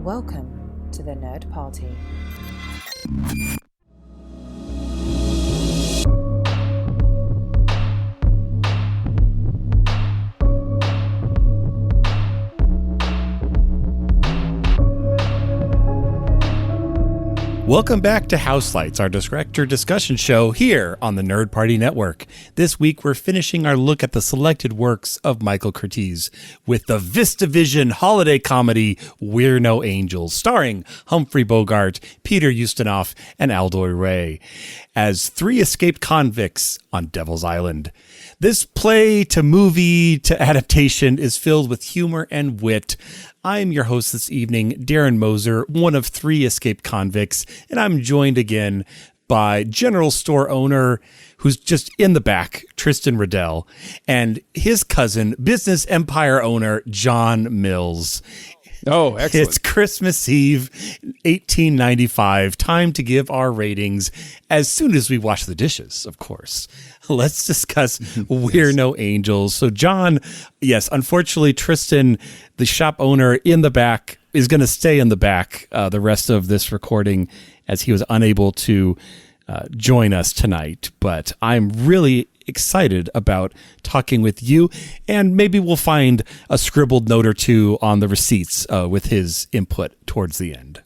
Welcome to the Nerd Party. Welcome back to Houselights, our director discussion show here on the Nerd Party Network. This week, we're finishing our look at the selected works of Michael Curtiz with the VistaVision holiday comedy We're No Angels, starring Humphrey Bogart, Peter Ustinov, and Aldoy Ray as three escaped convicts on Devil's Island. This play to movie to adaptation is filled with humor and wit. I'm your host this evening, Darren Moser, one of three escaped convicts, and I'm joined again by general store owner who's just in the back, Tristan Riddell, and his cousin, business empire owner, John Mills. Oh, excellent. It's Christmas Eve, 1895. Time to give our ratings as soon as we wash the dishes, of course. Let's discuss We're No Angels. So, John, yes, unfortunately, Tristan, the shop owner in the back, is going to stay in the back the rest of this recording as he was unable to join us tonight. But I'm really excited about talking with you, and maybe we'll find a scribbled note or two on the receipts with his input towards the end.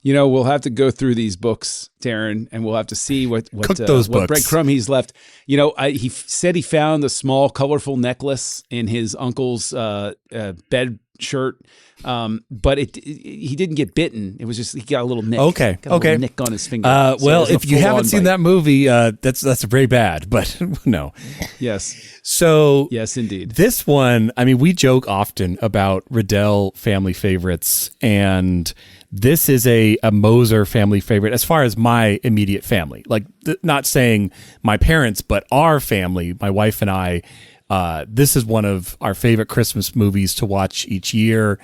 You know, we'll have to go through these books, Darren, and we'll have to see what breadcrumb he's left. You know, he said he found a small, colorful necklace in his uncle's bed shirt, but he didn't get bitten. It was just he got a little nick. Okay. Little nick on his finger. Well, if you haven't seen that movie, that's very bad. But no. Yes. So yes, indeed. This one, I mean, we joke often about Riddell family favorites, and this is a Moser family favorite as far as my immediate family. Like, not saying my parents, but our family, my wife and I. This is one of our favorite Christmas movies to watch each year.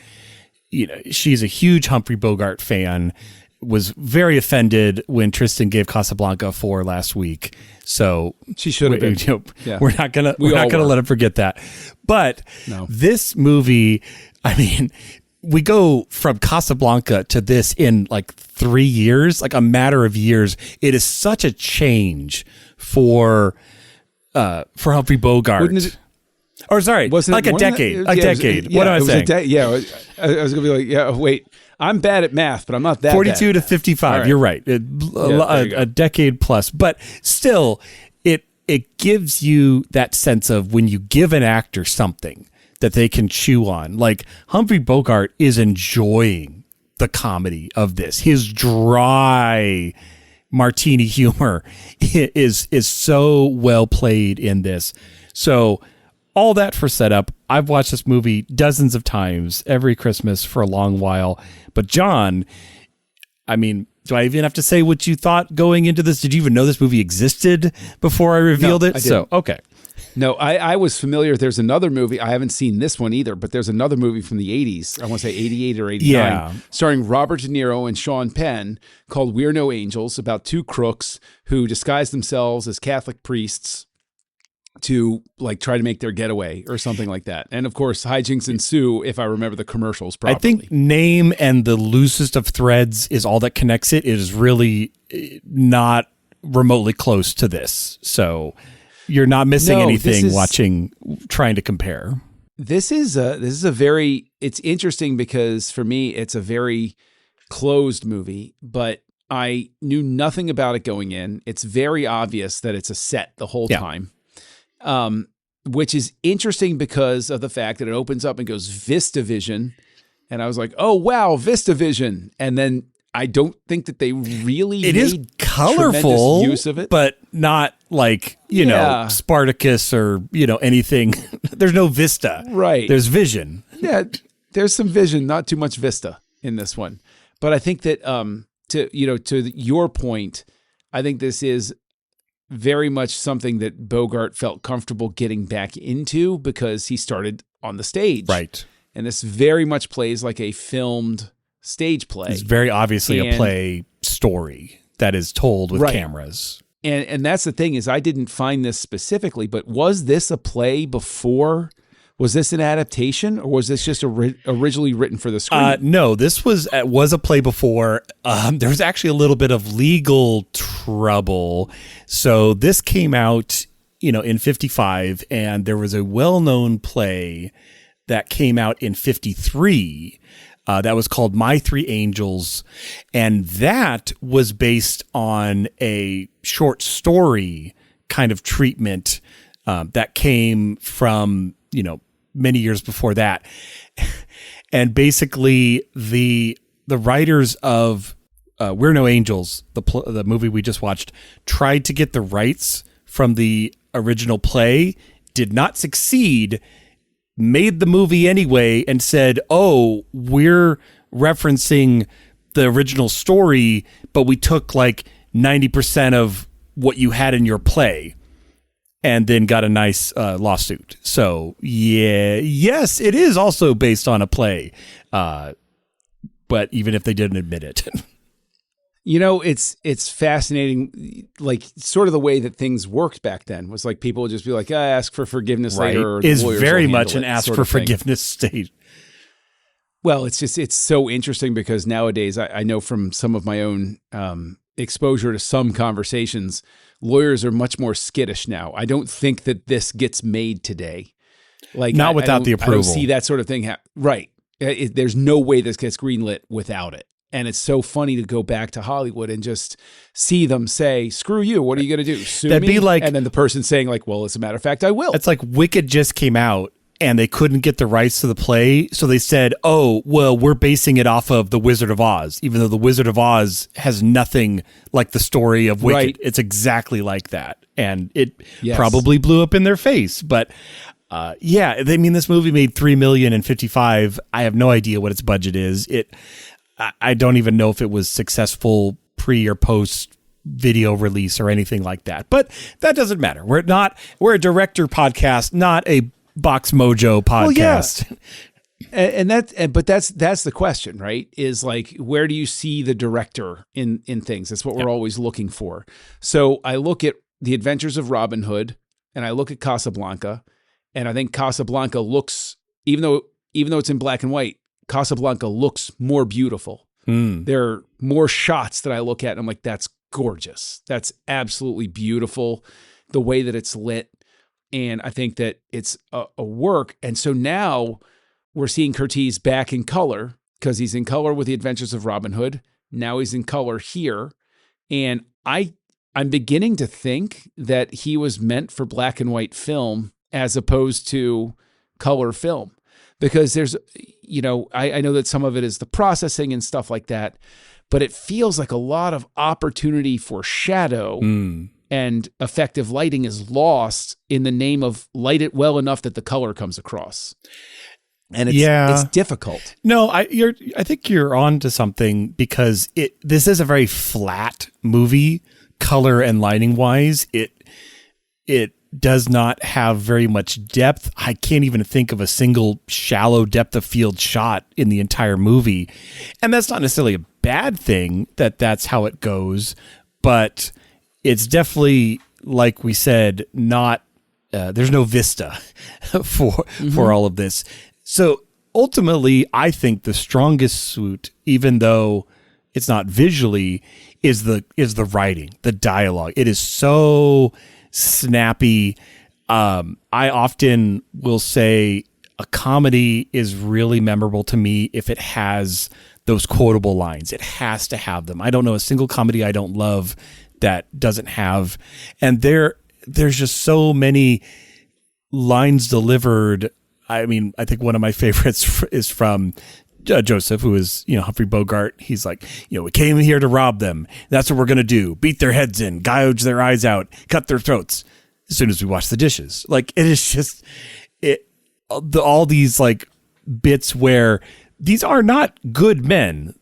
You know, she's a huge Humphrey Bogart fan. Was very offended when Tristan gave Casablanca a 4 last week. So she should have been. You know, yeah. We're not gonna let him forget that. But This movie, I mean, we go from Casablanca to this in like 3 years, like a matter of years. It is such a change for Humphrey Bogart. Or sorry, like a decade. A decade. What am I saying? I was going to be like, yeah, wait. I'm bad at math, but I'm not that 42 bad. to 55. Right. You're right. A decade plus. But still, it gives you that sense of when you give an actor something that they can chew on. Like Humphrey Bogart is enjoying the comedy of this. His dry martini humor is so well played in this. So all that for setup. I've watched this movie dozens of times every Christmas for a long while. But John, I mean, do I even have to say what you thought going into this? Did you even know this movie existed before I revealed it? I didn't. So, okay. No, I was familiar. There's another movie. I haven't seen this one either, but there's another movie from the 80s. I want to say 88 or 89, starring Robert De Niro and Sean Penn, called We're No Angels, about two crooks who disguise themselves as Catholic priests to like try to make their getaway or something like that. And of course, hijinks ensue if I remember the commercials properly. I think name and the loosest of threads is all that connects it. It is really not remotely close to this. So you're not missing anything trying to compare. This is a very, it's interesting because for me, it's a very closed movie, but I knew nothing about it going in. It's very obvious that it's a set the whole time. Which is interesting because of the fact that it opens up and goes VistaVision. And I was like, oh, wow, VistaVision. And then I don't think that they really made colorful use of it. But not like, you know, Spartacus or, you know, anything. There's no Vista. Right. There's vision. Yeah, there's some vision, not too much Vista in this one. But I think that, to your point, I think this is very much something that Bogart felt comfortable getting back into because he started on the stage. Right. And this very much plays like a filmed stage play. It's very obviously a play story that is told with cameras. And that's the thing is I didn't find this specifically, but was this a play before Was this an adaptation, or was this just originally written for the screen? No, this was a play before. There was actually a little bit of legal trouble. So this came out, in 1955, and there was a well-known play that came out in 1953 that was called My Three Angels, and that was based on a short story kind of treatment that came from, many years before that. And basically the writers of We're No Angels, the movie we just watched, tried to get the rights from the original play, did not succeed, made the movie anyway, and said, oh, we're referencing the original story, but we took like 90% of what you had in your play, and then got a nice lawsuit. So yes, it is also based on a play, but even if they didn't admit it. It's fascinating, like sort of the way that things worked back then was like people would just be like, ask for forgiveness later. Or is lawyers very will much handle an it ask sort for of thing. forgiveness state. Well, it's so interesting because nowadays I know from some of my own exposure to some conversations, lawyers are much more skittish now. I don't think that this gets made today. Like not without the approval. I don't see that sort of thing. Right. There's no way this gets greenlit without it. And it's so funny to go back to Hollywood and just see them say, screw you. What are you going to do? Sue That'd me? be like, and then the person saying like, well, as a matter of fact, I will. It's like Wicked just came out and they couldn't get the rights to the play. So they said, oh, well, we're basing it off of The Wizard of Oz, even though The Wizard of Oz has nothing like the story of Wicked. Right. It's exactly like that. And it probably blew up in their face. But this movie made $3 million in 1955. I have no idea what its budget is. I don't even know if it was successful pre or post video release or anything like that. But that doesn't matter. We're a director podcast, not a Box Mojo podcast. Well, yeah. But that's the question, right? Is like, where do you see the director in things? That's what we're always looking for. So I look at The Adventures of Robin Hood and I look at Casablanca, and I think Casablanca looks, even though it's in black and white, Casablanca looks more beautiful. There are more shots that I look at and I'm like, that's gorgeous. That's absolutely beautiful. The way that it's lit. And I think that it's a work. And so now we're seeing Curtiz back in color because he's in color with The Adventures of Robin Hood. Now he's in color here. And I'm beginning to think that he was meant for black and white film as opposed to color film. Because there's, I know that some of it is the processing and stuff like that, but it feels like a lot of opportunity for shadow and effective lighting is lost in the name of light it well enough that the color comes across. And it's difficult. No, I think you're on to something because this is a very flat movie, color and lighting wise. It does not have very much depth. I can't even think of a single shallow depth of field shot in the entire movie. And that's not necessarily a bad thing that that's how it goes, but it's definitely, like we said, not, there's no vista for all of this. So ultimately, I think the strongest suit, even though it's not visually, is the writing, the dialogue. It is so snappy. I often will say a comedy is really memorable to me if it has those quotable lines. It has to have them. I don't know a single comedy I don't love that doesn't have. And there's just so many lines delivered. I mean, I think one of my favorites is from Joseph, who is, Humphrey Bogart. He's like, we came here to rob them. That's what we're going to do. Beat their heads in, gouge their eyes out, cut their throats as soon as we wash the dishes. Like, it is just all these like bits where these are not good men,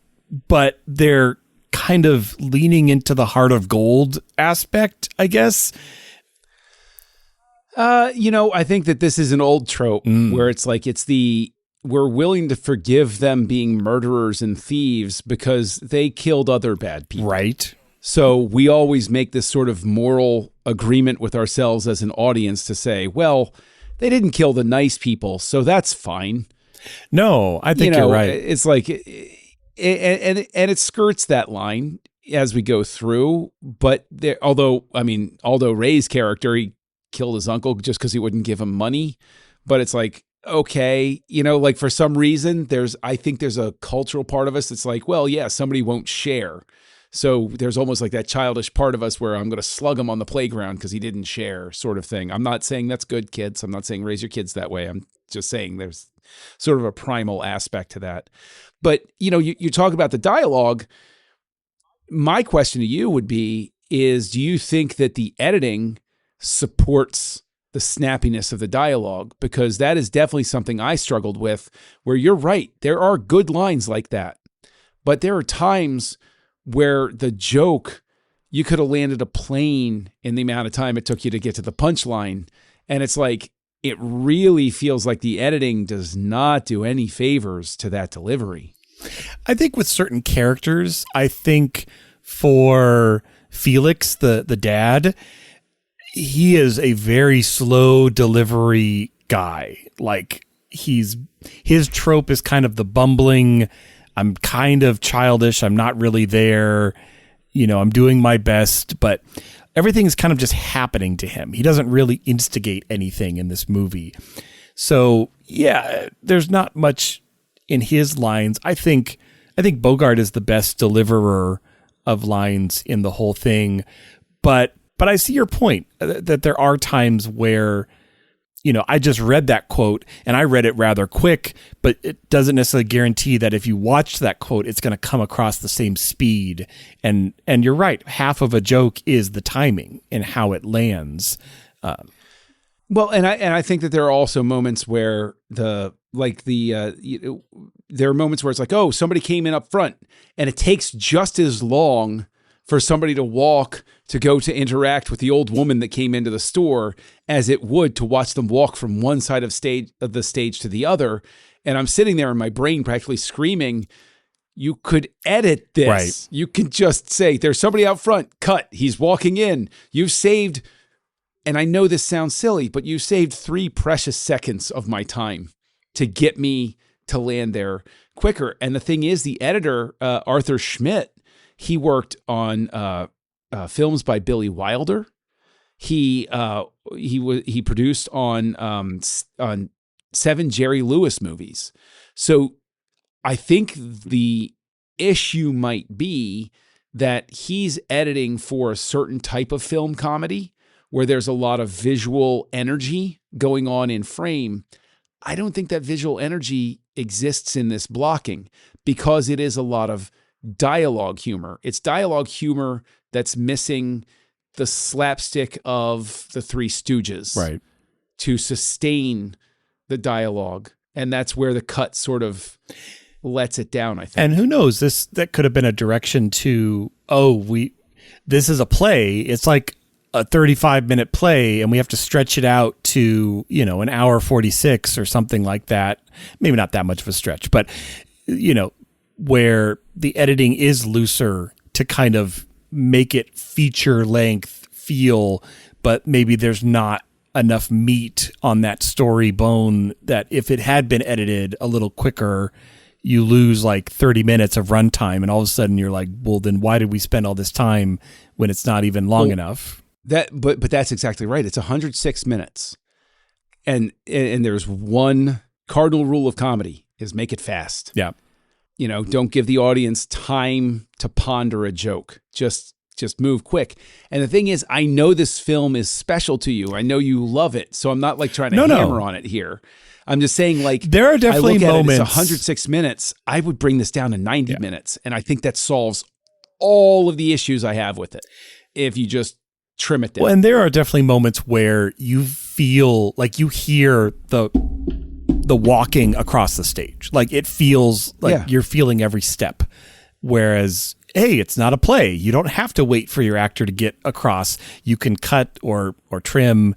but they're kind of leaning into the heart of gold aspect, I guess. I think that this is an old trope where it's like, we're willing to forgive them being murderers and thieves because they killed other bad people. Right. So we always make this sort of moral agreement with ourselves as an audience to say, well, they didn't kill the nice people, so that's fine. No, I think you're right. It's like, and it skirts that line as we go through. But although Ray's character, he killed his uncle just because he wouldn't give him money. But it's like, okay, like for some reason, I think there's a cultural part of us that's like, well, yeah, somebody won't share. So there's almost like that childish part of us where I'm going to slug him on the playground because he didn't share, sort of thing. I'm not saying that's good, kids. I'm not saying raise your kids that way. I'm just saying there's sort of a primal aspect to that. But, you talk about the dialogue. My question to you would be, do you think that the editing supports the snappiness of the dialogue? Because that is definitely something I struggled with, where you're right. There are good lines like that. But there are times where the joke, you could have landed a plane in the amount of time it took you to get to the punchline. And it's like, it really feels like the editing does not do any favors to that delivery. I think with certain characters, I think for Felix, the dad, he is a very slow delivery guy. Like his trope is kind of the bumbling, I'm kind of childish, I'm not really there, I'm doing my best, but everything is kind of just happening to him. He doesn't really instigate anything in this movie. So yeah, there's not much in his lines. I think Bogart is the best deliverer of lines in the whole thing. But I see your point that there are times where, I just read that quote and I read it rather quick, but it doesn't necessarily guarantee that if you watch that quote, it's going to come across the same speed. And you're right. Half of a joke is the timing and how it lands. Well, and I think that there are also moments where there are moments where it's like, oh, somebody came in up front, and it takes just as long for somebody to walk to go to interact with the old woman that came into the store as it would to watch them walk from one side of the stage to the other. And I'm sitting there in my brain practically screaming, you could edit this. Right. You can just say, there's somebody out front, cut, he's walking in. You've saved, and I know this sounds silly, but you saved 3 precious seconds of my time to get me to land there quicker. And the thing is, the editor, Arthur Schmidt, he worked on films by Billy Wilder. He produced on 7 Jerry Lewis movies. So I think the issue might be that he's editing for a certain type of film comedy where there's a lot of visual energy going on in frame. I don't think that visual energy exists in this blocking because it is a lot of dialogue humor. It's dialogue humor that's missing the slapstick of the Three Stooges, right, to sustain the dialogue. And that's where the cut sort of lets it down, I think. And who knows, that could have been a direction to, this is a play. It's like a 35-minute play and we have to stretch it out to, an hour 46 or something like that. Maybe not that much of a stretch, but, where the editing is looser to kind of make it feature length feel, but maybe there's not enough meat on that story bone that if it had been edited a little quicker, you lose like 30 minutes of runtime. And all of a sudden you're like, well, then why did we spend all this time when it's not even long enough? But that's exactly right. It's 106 minutes. And there's one cardinal rule of comedy is make it fast. Yeah. Don't give the audience time to ponder a joke. Just move quick. And the thing is, I know this film is special to you. I know you love it. So I'm not like trying to hammer on it here. I'm just saying, like, there are definitely moments. It's 106 minutes. I would bring this down to 90 minutes. And I think that solves all of the issues I have with it if you just trim it down. Well, and there are definitely moments where you feel like you hear the walking across the stage. Like it feels like you're feeling every step. Whereas, hey, it's not a play. You don't have to wait for your actor to get across. You can cut or trim.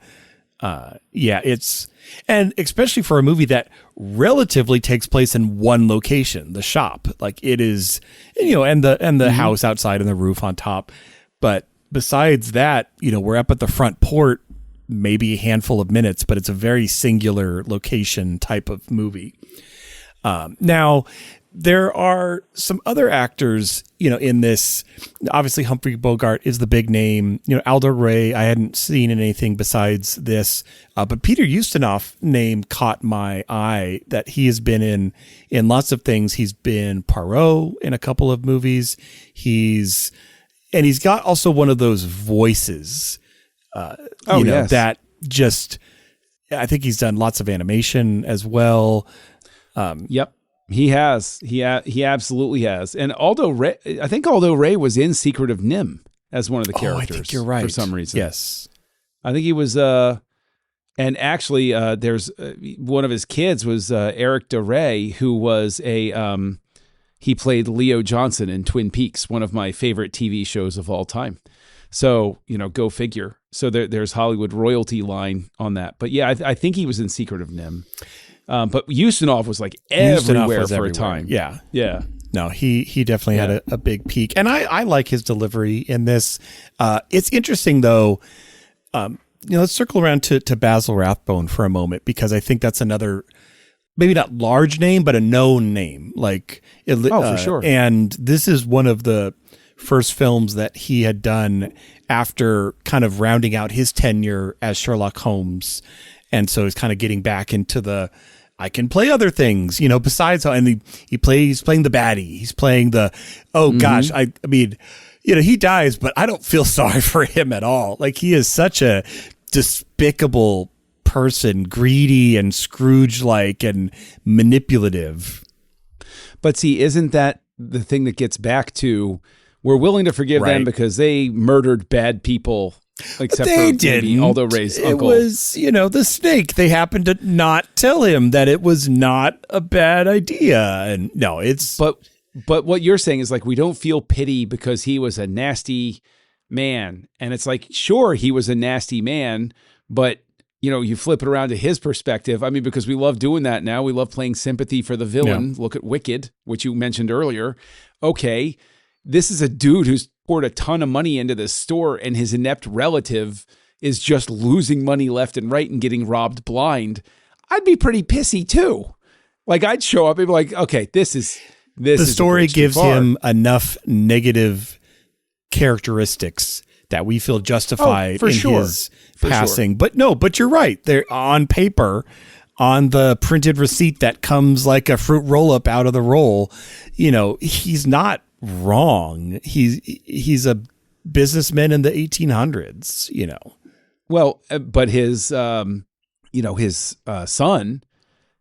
And especially for a movie that relatively takes place in one location, the shop. Like it is, and the house outside and the roof on top. But besides that, we're up at the front port maybe a handful of minutes, but it's a very singular location type of movie. Now, there are some other actors, in this. Obviously, Humphrey Bogart is the big name. Aldo Ray, I hadn't seen in anything besides this. But Peter Ustinov name caught my eye, that he has been in lots of things. He's been Poirot in a couple of movies. He's got also one of those voices, yes. that just, I think he's done lots of animation as well. Yep. He has. He absolutely has. And I think Aldo Ray was in Secret of Nim as one of the characters. I think you're right. For some reason. Yes. I think he was, and actually there's one of his kids was Eric DeRay, who was he played Leo Johnson in Twin Peaks, one of my favorite TV shows of all time. So, go figure. So there's Hollywood royalty line on that. But yeah, I think he was in Secret of Nim. But Ustinov was like everywhere for a time. Yeah. Yeah. No, he definitely had a big peak. And I like his delivery in this. It's interesting, though. Let's circle around to Basil Rathbone for a moment, because I think that's another, maybe not large name, but a known name. For sure. And this is one of the first films that he had done after kind of rounding out his tenure as Sherlock Holmes. And so he's kind of getting back into I can play other things, besides, and he's playing the baddie. He's playing gosh, I mean, he dies, but I don't feel sorry for him at all. Like, he is such a despicable person, greedy and Scrooge-like and manipulative. But see, isn't that the thing that gets back to, we're willing to forgive them because they murdered bad people, except they for maybe Aldo Ray's uncle. It was, the snake. They happened to not tell him that it was not a bad idea. And no, it's... But what you're saying is, like, we don't feel pity because he was a nasty man. And it's like, sure, he was a nasty man, but, you flip it around to his perspective. I mean, because we love doing that now. We love playing sympathy for the villain. Yeah. Look at Wicked, which you mentioned earlier. Okay, this is a dude who's poured a ton of money into this store, and his inept relative is just losing money left and right and getting robbed blind. I'd be pretty pissy too. Like, I'd show up and be like, okay, this is the story gives him enough negative characteristics that we feel justified in his passing. But you're right. They're on paper, on the printed receipt that comes like a fruit roll up out of the roll. He's not wrong. He's a businessman in the 1800s. Well, but his son,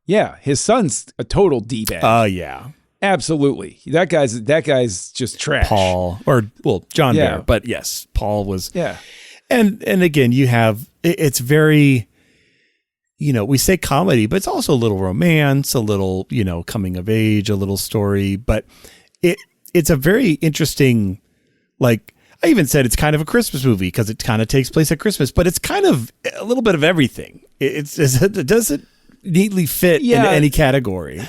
his son's a total d-bag. Yeah. Absolutely. That guy's just trash. John Bear, but yes, Paul was. Yeah. And again, you have, it's very, we say comedy, but it's also a little romance, a little, coming of age, a little story, but it's a very interesting, like, I even said it's kind of a Christmas movie because it kind of takes place at Christmas, but it's kind of a little bit of everything. It doesn't neatly fit in any category.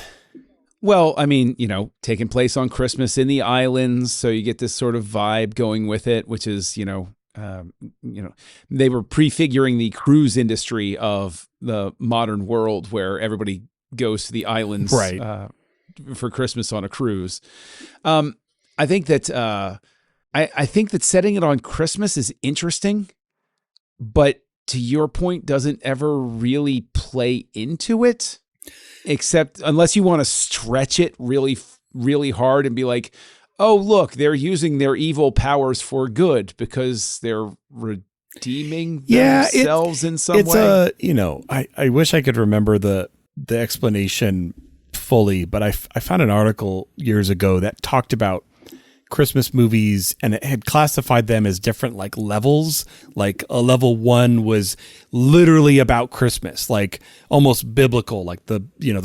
Well, I mean, taking place on Christmas in the islands, so you get this sort of vibe going with it, which is, they were prefiguring the cruise industry of the modern world, where everybody goes to the islands for Christmas on a cruise. I think that I think that setting it on Christmas is interesting, but to your point, doesn't ever really play into it. Except unless you want to stretch it really, really hard and be like, oh, look, they're using their evil powers for good because they're redeeming themselves in some way. I wish I could remember the explanation fully, but I found an article years ago that talked about Christmas movies, and it had classified them as different like levels. Like a level 1 was literally about Christmas, like almost biblical, like the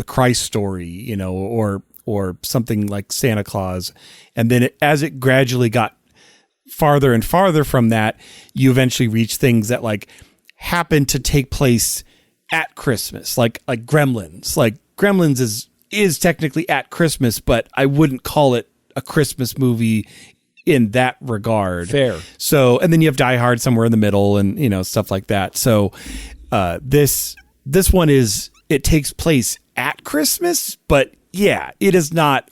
Christ story, or something like Santa Claus. And then as it gradually got farther and farther from that, you eventually reach things that like happen to take place at Christmas, like Gremlins. Like Gremlins is technically at Christmas, but I wouldn't call it a Christmas movie in that regard. Fair. So, and then you have Die Hard somewhere in the middle and, stuff like that. So this one it takes place at Christmas, but yeah, it is not,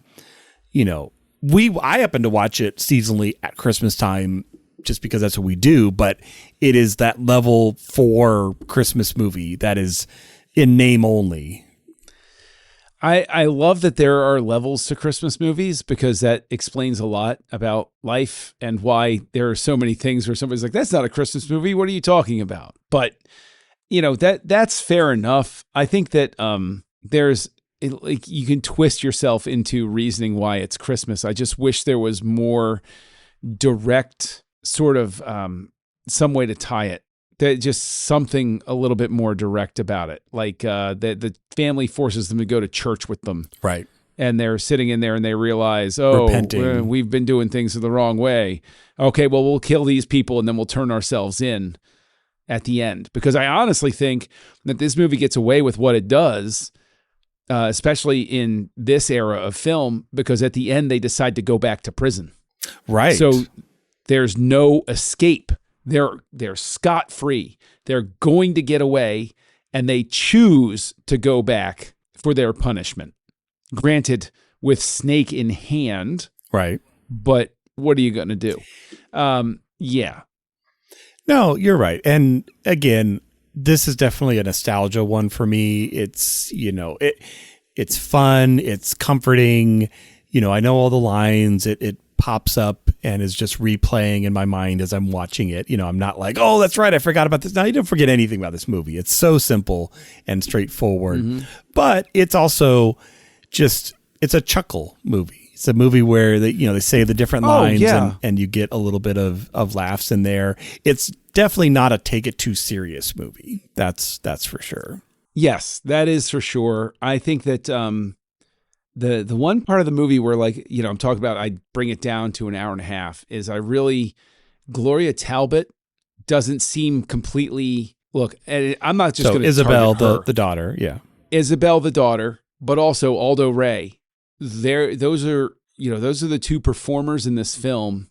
I happen to watch it seasonally at Christmas time just because that's what we do, but it is that level 4 Christmas movie that is in name only. I love that there are levels to Christmas movies because that explains a lot about life and why there are so many things where somebody's like, that's not a Christmas movie. What are you talking about? But, that's fair enough. I think that you can twist yourself into reasoning why it's Christmas. I just wish there was more direct sort of some way to tie it. Just something a little bit more direct about it. Like the family forces them to go to church with them. Right. And they're sitting in there and they realize, we've been doing things the wrong way. Okay, well, we'll kill these people and then we'll turn ourselves in at the end. Because I honestly think that this movie gets away with what it does, especially in this era of film, because at the end they decide to go back to prison. Right. So there's no escape. They're scot-free. They're going to get away, and they choose to go back for their punishment. Granted, with snake in hand. Right. But what are you going to do? Yeah. No, you're right. And again, this is definitely a nostalgia one for me. It's, it's fun. It's comforting. I know all the lines. It pops up and is just replaying in my mind as I'm watching it. I'm not like, oh, that's right, I forgot about this. No, you don't forget anything about this movie. It's so simple and straightforward. Mm-hmm. But it's also just, it's a chuckle movie. It's a movie where they say the different lines and you get a little bit of laughs in there. It's definitely not a take it too serious movie. That's for sure. Yes, that is for sure. I think that the one part of the movie where I'm talking about, I bring it down to an hour and a half, is Gloria Talbot doesn't seem completely, look, and I'm not just going to Isabel, target her. the daughter. Yeah. Isabel, the daughter, but also Aldo Ray. Those are the two performers in this film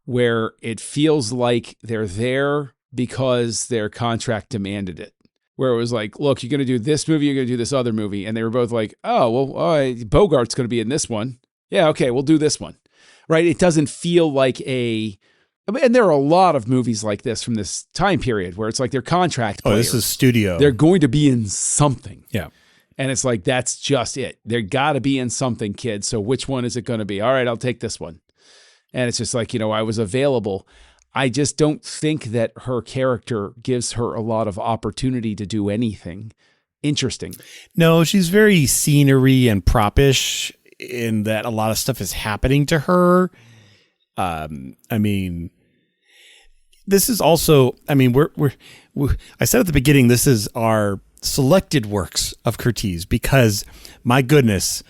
where it feels like they're there because their contract demanded it. Where it was like, look, you're going to do this movie, you're going to do this other movie. And they were both like, oh, well, all right, Bogart's going to be in this one. Yeah, okay, we'll do this one. Right? It doesn't feel like and there are a lot of movies like this from this time period where it's like their contract players. This is studio. They're going to be in something. Yeah. And it's like, that's just it. They're got to be in something, kid. So which one is it going to be? All right, I'll take this one. And it's just like, I was available. I just don't think that her character gives her a lot of opportunity to do anything interesting. No, she's very scenery and propish in that a lot of stuff is happening to her. This is also, I said at the beginning, this is our selected works of Curtiz because my goodness,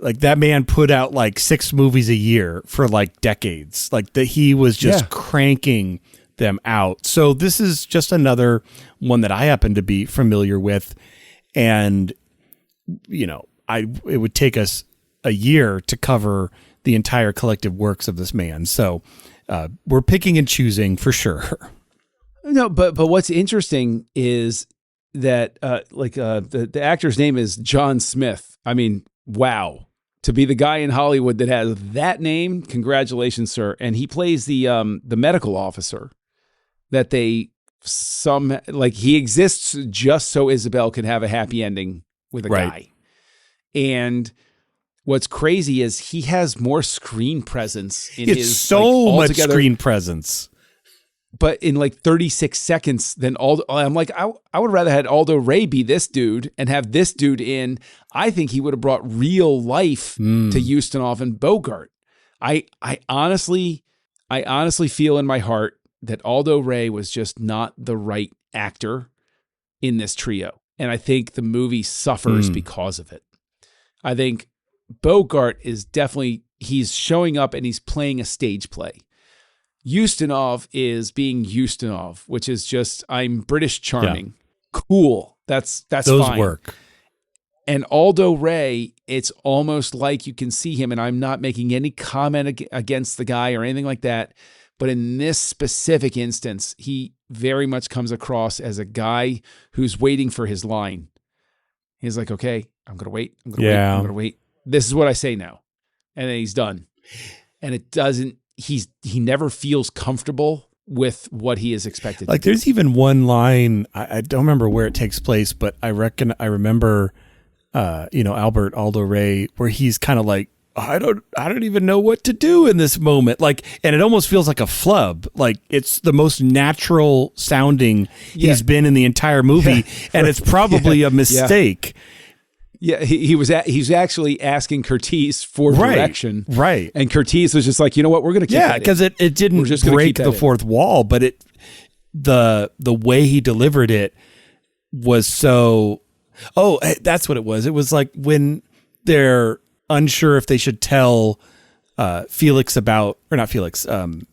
that man put out 6 movies a year for decades. That he was just cranking them out. So this is just another one that I happen to be familiar with. And, it would take us a year to cover the entire collective works of this man. So we're picking and choosing for sure. No, but what's interesting is that the actor's name is John Smith. Wow. To be the guy in Hollywood that has that name, congratulations, sir. And he plays the medical officer that he exists just so Isabel can have a happy ending with a guy. And what's crazy is he has more screen presence in his so much screen presence. But in 36 seconds than Aldo, I'm like, I would rather had Aldo Ray be this dude and have this dude in. I think he would have brought real life to Ustinov and Bogart. I honestly feel in my heart that Aldo Ray was just not the right actor in this trio. And I think the movie suffers because of it. I think Bogart is definitely, he's showing up and he's playing a stage play. Ustinov is being Ustinov, which is just, I'm British charming. Yeah. Cool. That's those fine. Work. And Aldo Ray, it's almost like you can see him, and I'm not making any comment against the guy or anything like that, but in this specific instance, he very much comes across as a guy who's waiting for his line. He's like, okay, I'm going to wait. I'm going to wait. I'm going to wait. This is what I say now. And then he's done. And it doesn't, he never feels comfortable with what he is expected to do. There's even one line, I don't remember where it takes place, but I remember, Albert Aldo Ray, where he's kind of like, I don't even know what to do in this moment. And it almost feels like a flub. It's the most natural sounding he's been in the entire movie. And it's probably a mistake. Yeah, he's actually asking Curtiz for direction. Right. And Curtiz was just like, you know what, we're going to keep that in. Because it didn't break the fourth wall, but the way he delivered it was so... Oh, that's what it was. It was like when they're unsure if they should tell Felix about... Or not Felix. Andre.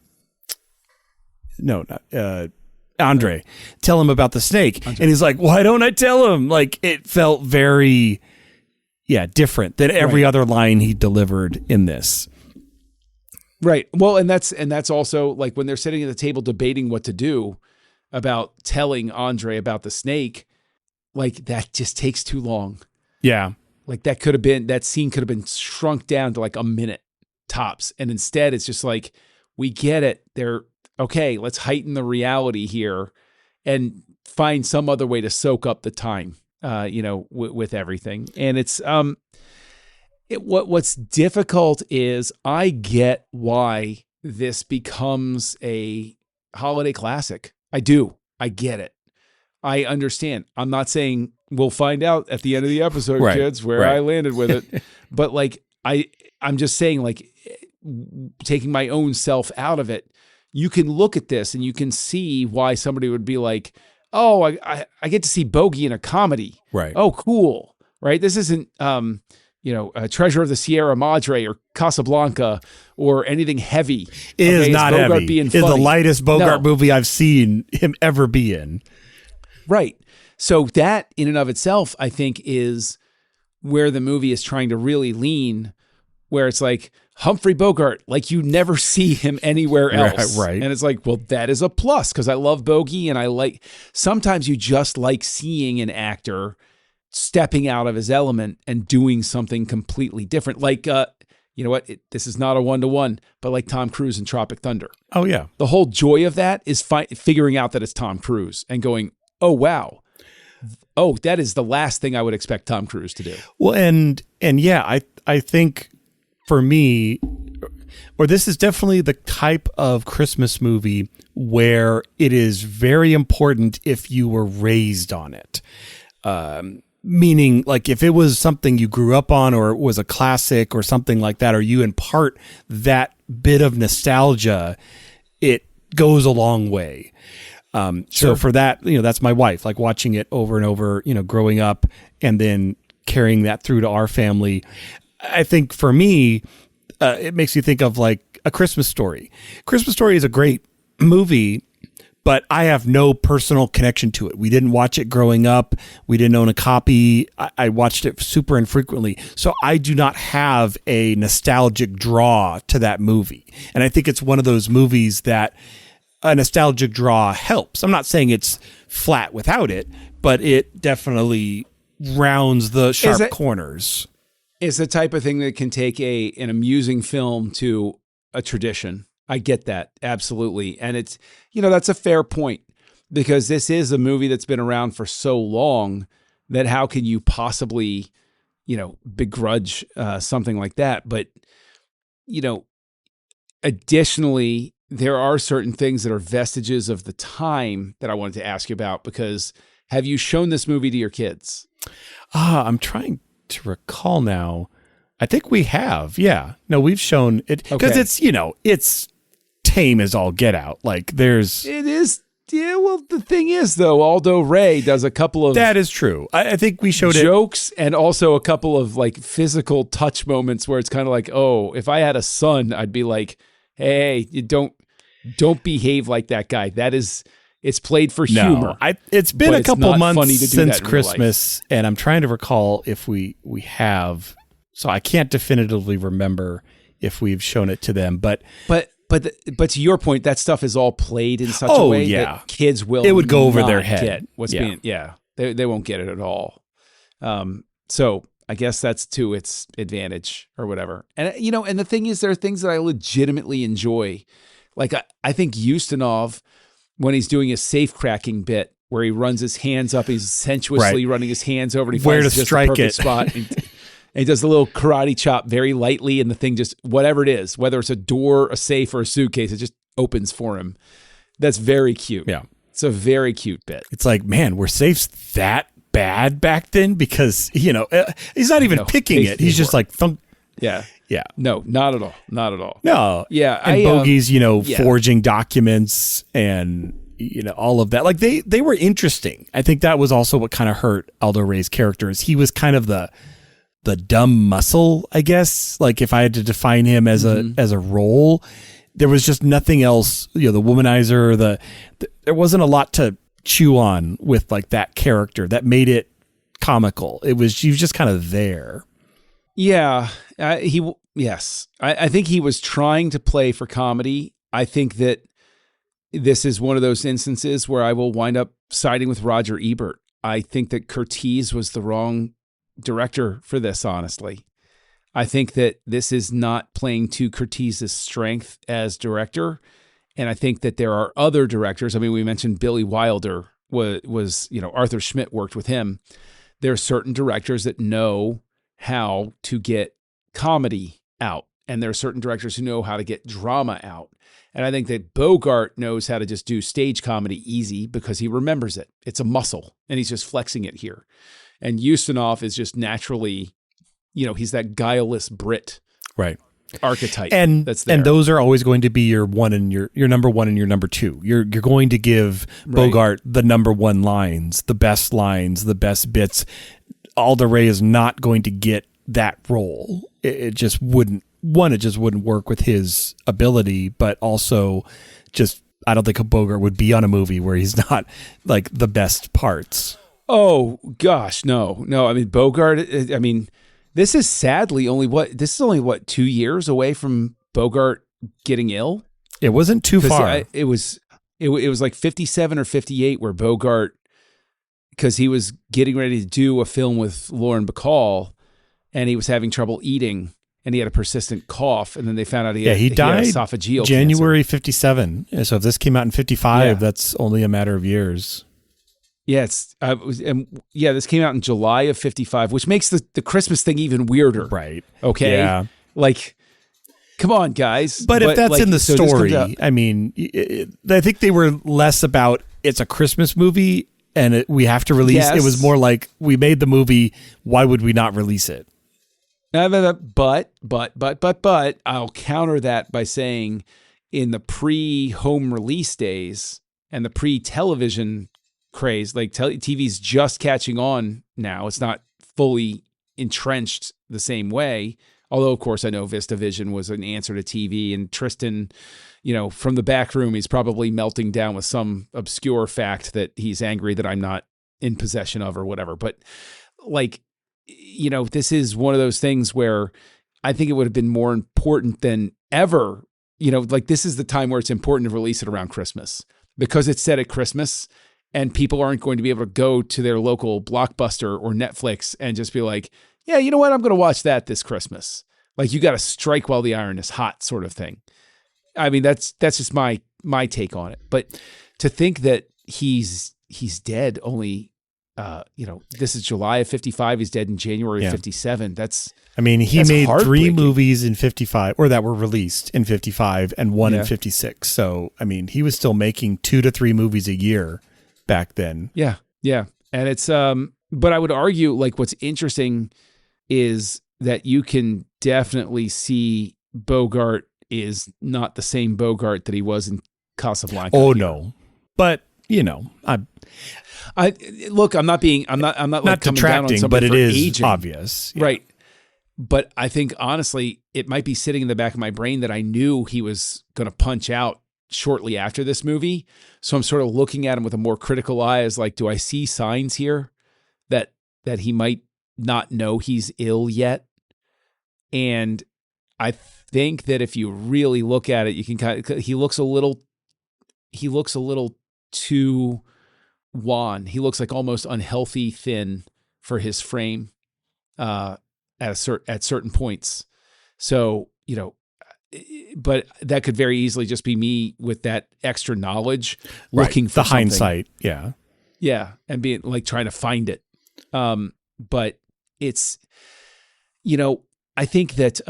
Tell him about the snake. Andre. And he's like, why don't I tell him? It felt very... different than every other line he delivered in this. Right. Well, and that's also when they're sitting at the table debating what to do about telling Andre about the snake, that just takes too long. Yeah. That scene could have been shrunk down to a minute tops. And instead it's just we get it. They're okay. Let's heighten the reality here and find some other way to soak up the time. With everything. And it's, what's difficult is I get why this becomes a holiday classic. I do. I get it. I understand. I'm not saying we'll find out at the end of the episode, kids, where I landed with it. But I'm just saying, taking my own self out of it, you can look at this and you can see why somebody would be like, oh, I get to see Bogey in a comedy. Right. Oh, cool. Right. This isn't, Treasure of the Sierra Madre or Casablanca or anything heavy. It is not heavy. It's the lightest Bogart movie I've seen him ever be in. Right. So that in and of itself, I think, is where the movie is trying to really lean, where it's Humphrey Bogart, you never see him anywhere else. Right. And it's well, that is a plus because I love Bogey and sometimes you just like seeing an actor stepping out of his element and doing something completely different. You know what? This is not a one-to-one, but Tom Cruise in Tropic Thunder. Oh, yeah. The whole joy of that is figuring out that it's Tom Cruise and going, oh, wow. Oh, that is the last thing I would expect Tom Cruise to do. Well, and yeah, I think... For me, or this is definitely the type of Christmas movie where it is very important if you were raised on it. Meaning, if it was something you grew up on or it was a classic or something like that, or you impart that bit of nostalgia, it goes a long way. So for that, that's my wife, watching it over and over, growing up and then carrying that through to our family. I think for me, it makes you think of A Christmas Story. Christmas Story is a great movie, but I have no personal connection to it. We didn't watch it growing up. We didn't own a copy. I watched it super infrequently. So I do not have a nostalgic draw to that movie. And I think it's one of those movies that a nostalgic draw helps. I'm not saying it's flat without it, but it definitely rounds the sharp corners. It's the type of thing that can take an amusing film to a tradition. I get that. Absolutely. And it's, that's a fair point because this is a movie that's been around for so long that how can you possibly, begrudge something like that? But, additionally, there are certain things that are vestiges of the time that I wanted to ask you about because have you shown this movie to your kids? I'm trying to recall now. I think we have. Yeah. No, we've shown it because it's, it's tame as all get out. It is. Yeah. Well, the thing is though, Aldo Ray does a couple of, that is true. I think we showed jokes and also a couple of physical touch moments where it's kind of oh, if I had a son, I'd be hey, you don't behave like that guy. It's played for humor. It's been a couple months since Christmas, and I'm trying to recall if we have. So I can't definitively remember if we've shown it to them, but to your point, that stuff is all played in such a way that kids will. It would go over their head. Get what's being. Yeah, they won't get it at all. So I guess that's to its advantage or whatever. And and the thing is, there are things that I legitimately enjoy. Like I think Ustinov, when he's doing a safe cracking bit where he runs his hands up, he's sensuously running his hands over, and he where finds to just strike the perfect it spot. And he does a little karate chop very lightly, and the thing just, whatever it is, whether it's a door, a safe, or a suitcase, it just opens for him. That's very cute. Yeah. It's a very cute bit. It's like, man, were safes that bad back then? Because, he's not even picking it. He's just like, thunk. Yeah. Yeah. No, not at all. Not at all. No. Yeah. And Bogey's, forging documents and, all of that. Like they were interesting. I think that was also what kind of hurt Aldo Ray's character is he was kind of the dumb muscle, I guess. Like if I had to define him as a role, there was just nothing else, the womanizer, there wasn't a lot to chew on with like that character that made it comical. He was just kind of there. Yeah. I think he was trying to play for comedy. I think that this is one of those instances where I will wind up siding with Roger Ebert. I think that Curtiz was the wrong director for this, honestly. I think that this is not playing to Curtiz's strength as director. And I think that there are other directors. I mean, we mentioned Billy Wilder was Arthur Schmidt worked with him. There are certain directors that know how to get comedy out. And there are certain directors who know how to get drama out. And I think that Bogart knows how to just do stage comedy easy because he remembers it. It's a muscle and he's just flexing it here. And Ustinov is just naturally, he's that guileless Brit archetype. And that's there. And those are always going to be your one and your number one and your number two. You're going to give Bogart the number one lines, the best bits. Aldo Ray is not going to get that role. It just wouldn't work with his ability, but also just I don't think a Bogart would be on a movie where he's not like the best parts. Oh gosh, no. I mean, Bogart. I mean, this is only 2 years away from Bogart getting ill. It wasn't too far. It was like 57 or 58 where Bogart, because he was getting ready to do a film with Lauren Bacall, and he was having trouble eating, and he had a persistent cough, and then they found out he died esophageal January cancer. 57. So if this came out in 55, that's only a matter of years. Yeah, this came out in July of 55, which makes the Christmas thing even weirder. Right. Okay. Yeah. Like, come on, guys. But if that's in the story, I mean, I think they were less about it's a Christmas movie and we have to release. Yes. It was more like we made the movie. Why would we not release it? But I'll counter that by saying in the pre-home release days and the pre-television craze, like TV's just catching on now. It's not fully entrenched the same way. Although, of course, I know VistaVision was an answer to TV, and Tristan, from the back room, he's probably melting down with some obscure fact that he's angry that I'm not in possession of or whatever. But this is one of those things where I think it would have been more important than ever. This is the time where it's important to release it around Christmas because it's set at Christmas. And people aren't going to be able to go to their local Blockbuster or Netflix and just be like, yeah, you know what? I'm going to watch that this Christmas. Like you got to strike while the iron is hot sort of thing. I mean, that's just my take on it. But to think that he's dead only, this is July of 55. He's dead in January of 57. He made 3 movies in 55 or that were released in 55 and 1 in 56. So, I mean, he was still making 2 to 3 movies a year back then. Yeah. And it's, but I would argue what's interesting is that you can definitely see Bogart is not the same Bogart that he was in Casablanca. Oh no. But, I'm not detracting, but it is aging. Obvious. Yeah. Right. But I think honestly, it might be sitting in the back of my brain that I knew he was going to punch out shortly after this movie. So I'm sort of looking at him with a more critical eye as like, do I see signs here that he might not know he's ill yet? And I think that if you really look at it, you can kind of, he looks a little too wan. He looks like almost unhealthy thin for his frame at certain points. So, but that could very easily just be me with that extra knowledge looking for the something. hindsight. Yeah. Yeah. And being like trying to find it. But it's, I think that,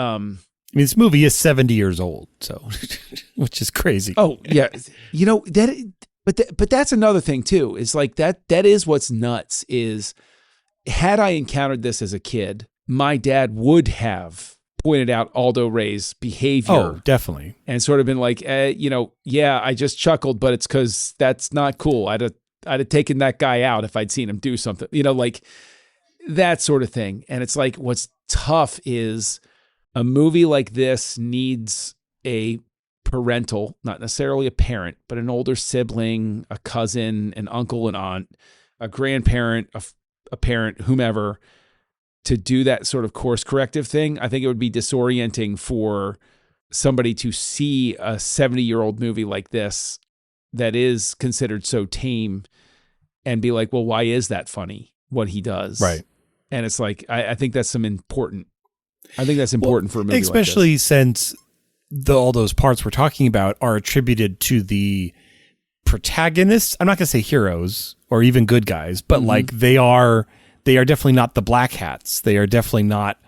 this movie is 70 years old, so which is crazy. Oh yeah. But that's another thing too, is like that is what's nuts is had I encountered this as a kid, my dad would have pointed out Aldo Ray's behavior. Oh, definitely. And sort of been like, yeah, I just chuckled, but it's because that's not cool. I'd have taken that guy out if I'd seen him do something, like that sort of thing. And it's like, what's tough is a movie like this needs a parental, not necessarily a parent, but an older sibling, a cousin, an uncle, an aunt, a grandparent, a parent, whomever, to do that sort of course corrective thing. I think it would be disorienting for somebody to see a 70-year-old movie like this that is considered so tame and be like, well, why is that funny, what he does? Right. And it's like, I think that's important for a movie especially like this. Since all those parts we're talking about are attributed to the protagonists. I'm not going to say heroes or even good guys, but like they are definitely not the black hats. They are definitely not,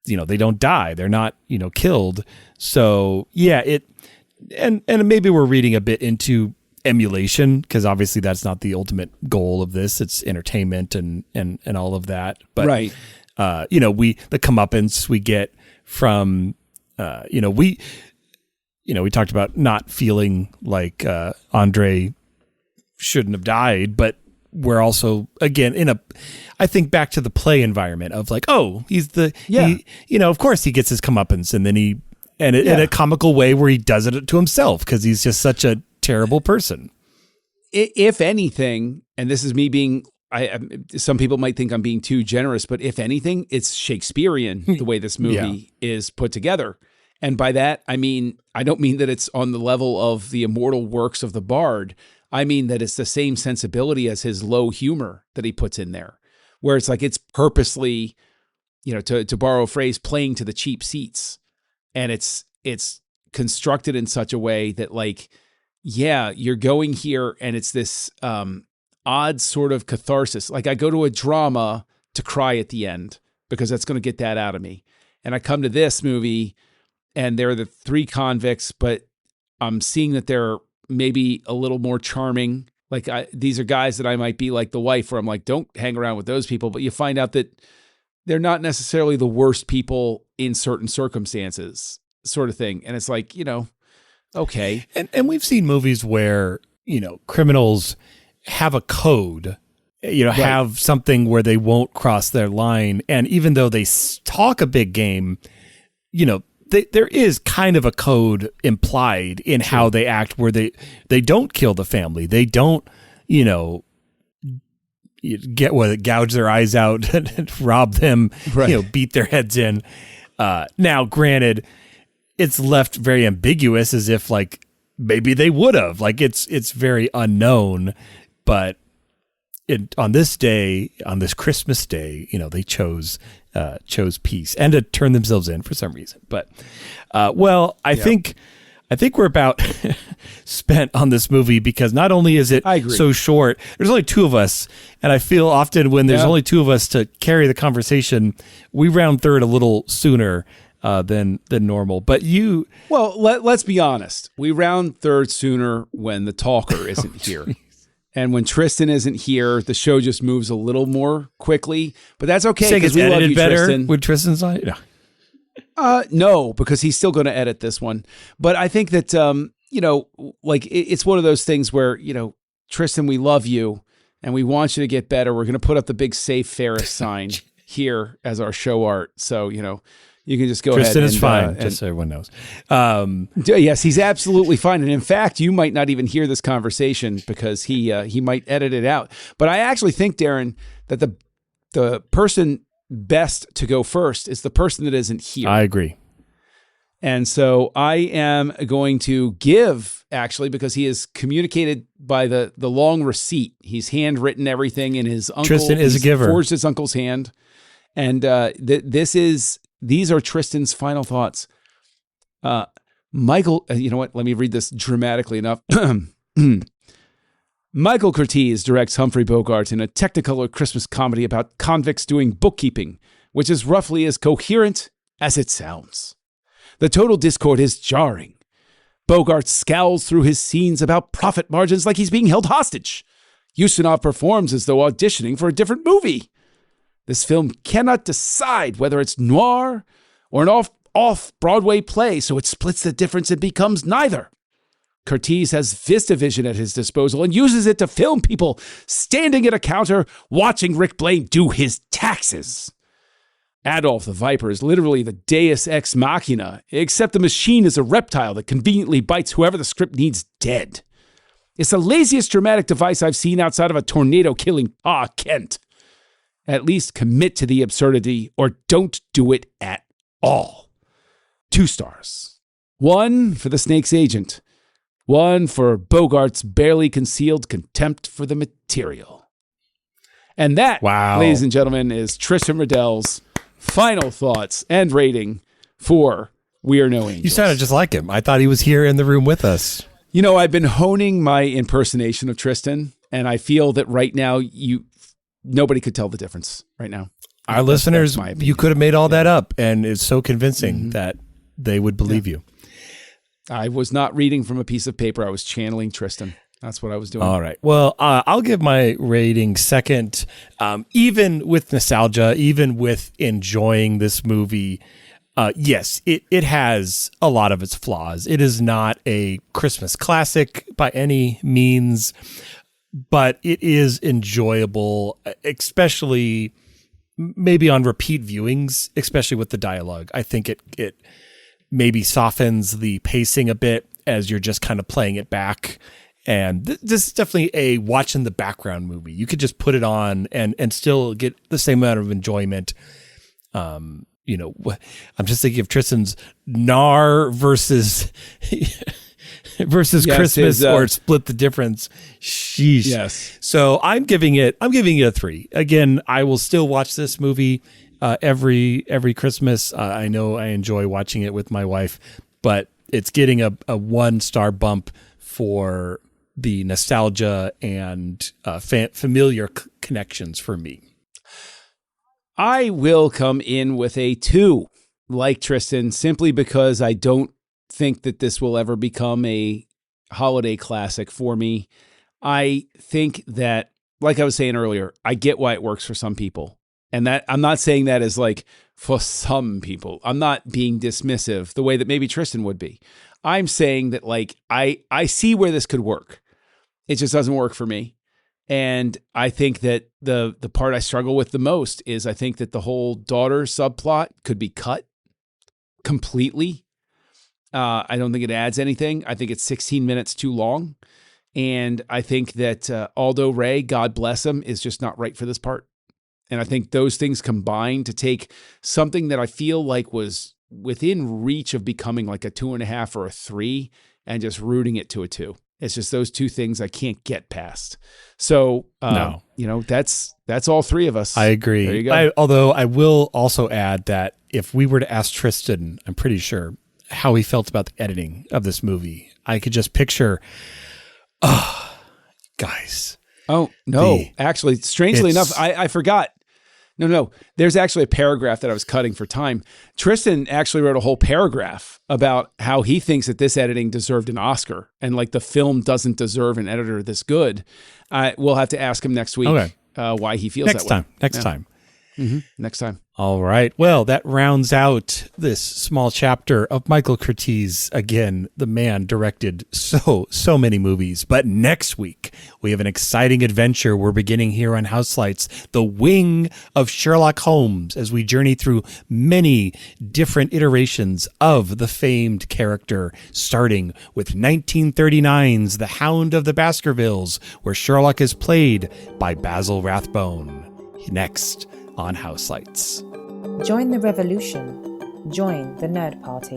they don't die. They're not, killed. So yeah, and maybe we're reading a bit into emulation because obviously that's not the ultimate goal of this. It's entertainment and all of that. But right. The comeuppance we get from, we talked about not feeling like Andre shouldn't have died, but we're also, again, I think back to the play environment of like, oh, he's of course he gets his comeuppance and then in a comical way where he does it to himself because he's just such a terrible person. If anything, and this is me being, some people might think I'm being too generous, but if anything, it's Shakespearean the way this movie is put together. And by that, I mean, I don't mean that it's on the level of the immortal works of the Bard. I mean that it's the same sensibility as his low humor that he puts in there, where it's like it's purposely, to borrow a phrase, playing to the cheap seats. And it's constructed in such a way that like, yeah, you're going here and it's this odd sort of catharsis. Like I go to a drama to cry at the end because that's going to get that out of me. And I come to this movie and they're the three convicts, but I'm seeing that they're maybe a little more charming. Like these are guys that I might be like the wife where I'm like, don't hang around with those people. But you find out that they're not necessarily the worst people in certain circumstances sort of thing. And it's like, okay. And we've seen movies where, criminals have a code, have something where they won't cross their line. And even though they talk a big game, there is kind of a code implied in how they act where they don't kill the family. They don't, gouge their eyes out and rob them, beat their heads in. Now, granted, it's left very ambiguous as if like maybe they would have. Like it's very unknown, but on this Christmas day, they chose peace and to turn themselves in for some reason. But I think we're about spent on this movie because not only is it so short, there's only two of us, and I feel often when there's only two of us to carry the conversation, we round third a little sooner than normal. But let's be honest, we round third sooner when the talker isn't here. And when Tristan isn't here, the show just moves a little more quickly. But that's okay because we love you, Tristan. When Tristan's on it? No, because he's still going to edit this one. But I think that, it's one of those things where, Tristan, we love you and we want you to get better. We're going to put up the big Safe Ferris sign here as our show art. So, You can just go Tristan ahead. Tristan is fine, just so everyone knows. Yes, he's absolutely fine. And in fact, you might not even hear this conversation because he might edit it out. But I actually think, Darren, that the person best to go first is the person that isn't here. I agree. And so I am going to give, actually, because he has communicated by the long receipt. He's handwritten everything in his uncle. Tristan is a giver. Forged his uncle's hand. And these are Tristan's final thoughts. Michael, you know what? Let me read this dramatically enough. Michael Curtiz directs Humphrey Bogart in a Technicolor Christmas comedy about convicts doing bookkeeping, which is roughly as coherent as it sounds. The total discord is jarring. Bogart scowls through his scenes about profit margins like he's being held hostage. Ustinov performs as though auditioning for a different movie. This film cannot decide whether it's noir or an off-Broadway play, so it splits the difference and becomes neither. Curtiz has VistaVision at his disposal and uses it to film people standing at a counter watching Rick Blaine do his taxes. Adolf the Viper is literally the deus ex machina, except the machine is a reptile that conveniently bites whoever the script needs dead. It's the laziest dramatic device I've seen outside of a tornado killing Pa Kent. At least commit to the absurdity or don't do it at all. 2 stars. 1 for the snake's agent. 1 for Bogart's barely concealed contempt for the material. And that, ladies and gentlemen, is Tristan Riddell's final thoughts and rating for We Are No Angels. You sounded just like him. I thought he was here in the room with us. You know, I've been honing my impersonation of Tristan, and I feel that right now nobody could tell the difference right now. Our listeners, you could have made all that up, and it's so convincing that they would believe you. I was not reading from a piece of paper. I was channeling Tristan. That's what I was doing. All right. Well, I'll give my rating second. Even with nostalgia, even with enjoying this movie, yes, it has a lot of its flaws. It is not a Christmas classic by any means, but it is enjoyable, especially maybe on repeat viewings, especially with the dialogue. I think it maybe softens the pacing a bit as you're just kind of playing it back. And this is definitely a watch in the background movie. You could just put it on and still get the same amount of enjoyment. I'm just thinking of Tristan's Nar versus Christmas or Split the Difference. Sheesh. Yes. So I'm giving it a 3. Again, I will still watch this movie every Christmas. I know I enjoy watching it with my wife, but it's getting a 1-star bump for the nostalgia and familiar connections for me. I will come in with a 2, like Tristan, simply because I don't think that this will ever become a holiday classic for me. I think that, like I was saying earlier, I get why it works for some people. And that I'm not saying that as like for some people. I'm not being dismissive the way that maybe Tristan would be. I'm saying that like I see where this could work. It just doesn't work for me. And I think that the part I struggle with the most is I think that the whole daughter subplot could be cut completely. I don't think it adds anything. I think it's 16 minutes too long. And I think that Aldo Ray, God bless him, is just not right for this part. And I think those things combine to take something that I feel like was within reach of becoming like a 2.5 or a 3 and just rooting it to a 2. It's just those 2 things I can't get past. So, that's all 3 of us. I agree. There you go. Although I will also add that if we were to ask Tristan, I'm pretty sure, how he felt about the editing of this movie, I could just picture, guys. Oh, no. Actually, strangely enough, I forgot. No. There's actually a paragraph that I was cutting for time. Tristan actually wrote a whole paragraph about how he thinks that this editing deserved an Oscar and like the film doesn't deserve an editor this good. We'll have to ask him next week why he feels that way. Next time. Next time. All right. Well, that rounds out this small chapter of Michael Curtiz. Again, the man directed so many movies. But next week, we have an exciting adventure we're beginning here on Houselights, the wing of Sherlock Holmes, as we journey through many different iterations of the famed character, starting with 1939's The Hound of the Baskervilles, where Sherlock is played by Basil Rathbone. Next on Houselights. Join the revolution. Join the Nerd Party.